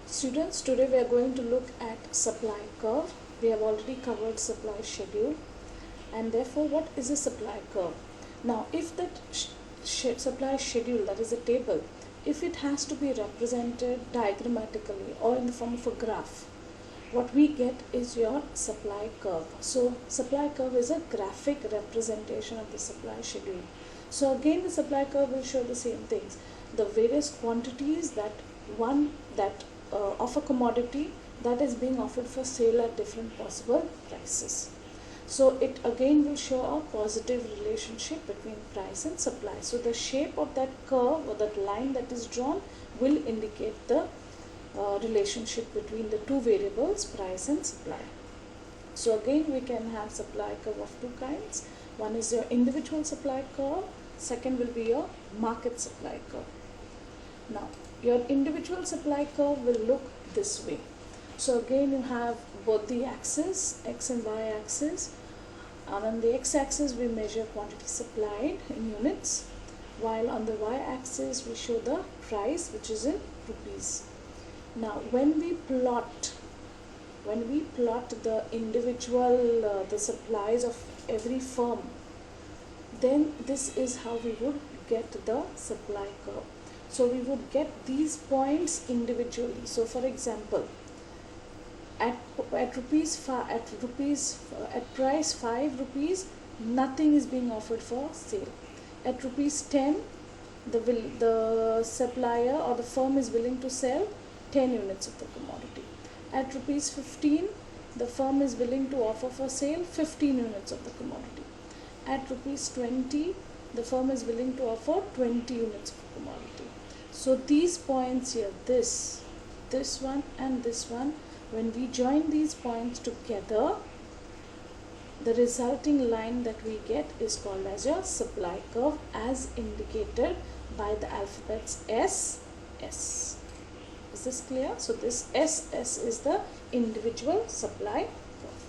Students, today we are going to look at supply curve. We have already covered supply schedule, and therefore what is a supply curve? Now if that supply schedule, that is a table, if it has to be represented diagrammatically or in the form of a graph, what we get is your supply curve. So supply curve is a graphic representation of the supply schedule. So again the supply curve will show the same things. The various quantities that of a commodity that is being offered for sale at different possible prices. So it again will show a positive relationship between price and supply. So the shape of that curve or that line that is drawn will indicate the relationship between the two variables, price and supply. So again we can have supply curve of two kinds. One is your individual supply curve, second will be your market supply curve. Now your individual supply curve will look this way. So again you have both the axes, x and y axis, and on the x axis we measure quantity supplied in units, while on the y axis we show the price, which is in rupees. Now when we plot the individual the supplies of every firm, then this is how we would get the supply curve. So we would get these points individually. So for example, at price 5 rupees, nothing is being offered for sale. At rupees 10, the supplier or the firm is willing to sell 10 units of the commodity. At rupees 15, the firm is willing to offer for sale 15 units of the commodity. At rupees 20, the firm is willing to offer 20 units of the commodity. So these points here, this one and this one, when we join these points together, the resulting line that we get is called as your supply curve, as indicated by the alphabets S, S. Is this clear? So this SS is the individual supply curve.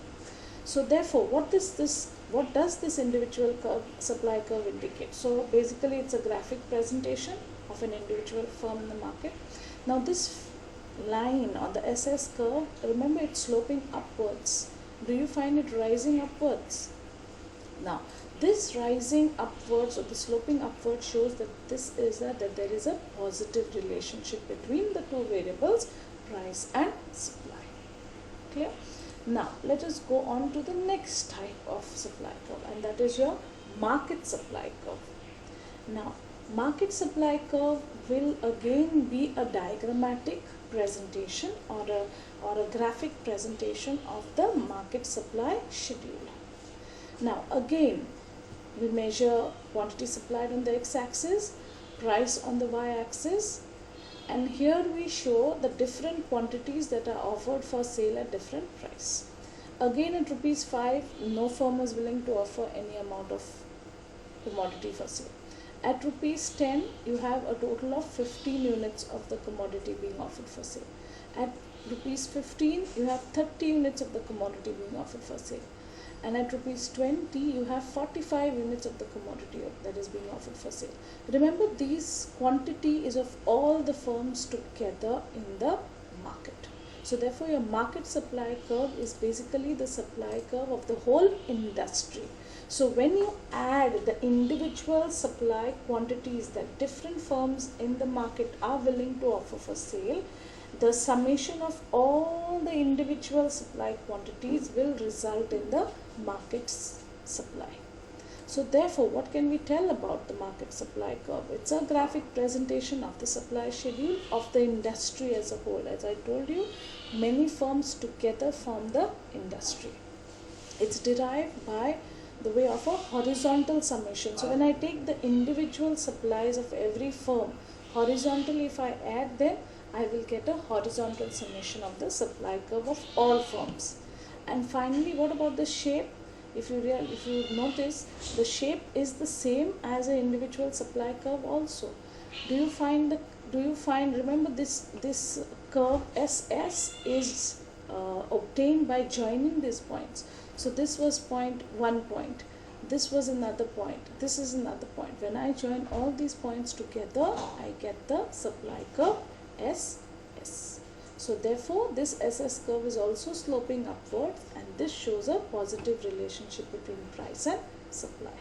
So therefore, what does this individual supply curve indicate? So basically it's a graphic presentation of an individual firm in the market. Now this line on the SS curve, remember it's sloping upwards. Do you find it rising upwards? Now this rising upwards or the sloping upwards shows that that there is a positive relationship between the two variables, price and supply. Clear? Now let us go on to the next type of supply curve, and that is your market supply curve. Now market supply curve will again be a diagrammatic presentation or a graphic presentation of the market supply schedule. Now again we measure quantity supplied on the x-axis, price on the y-axis, and here we show the different quantities that are offered for sale at different price. Again at rupees 5, no firm is willing to offer any amount of commodity for sale. At rupees 10, you have a total of 15 units of the commodity being offered for sale. At rupees 15, you have 30 units of the commodity being offered for sale. And at rupees 20, you have 45 units of the commodity that is being offered for sale. Remember, this quantity is of all the firms together in the market. So therefore, your market supply curve is basically the supply curve of the whole industry. So when you add the individual supply quantities that different firms in the market are willing to offer for sale, the summation of all the individual supply quantities will result in the market's supply. So therefore, what can we tell about the market supply curve? It's a graphic presentation of the supply schedule of the industry as a whole. As I told you, many firms together form the industry. It's derived by the way of a horizontal summation. So when I take the individual supplies of every firm horizontally, if I add them, I will get a horizontal summation of the supply curve of all firms. And finally, what about the shape? If you notice, the shape is the same as an individual supply curve also. Remember this curve SS is obtained by joining these points. So this was one point, this was another point, this is another point. When I join all these points together, I get the supply curve SS. So therefore this SS curve is also sloping upwards, and this shows a positive relationship between price and supply.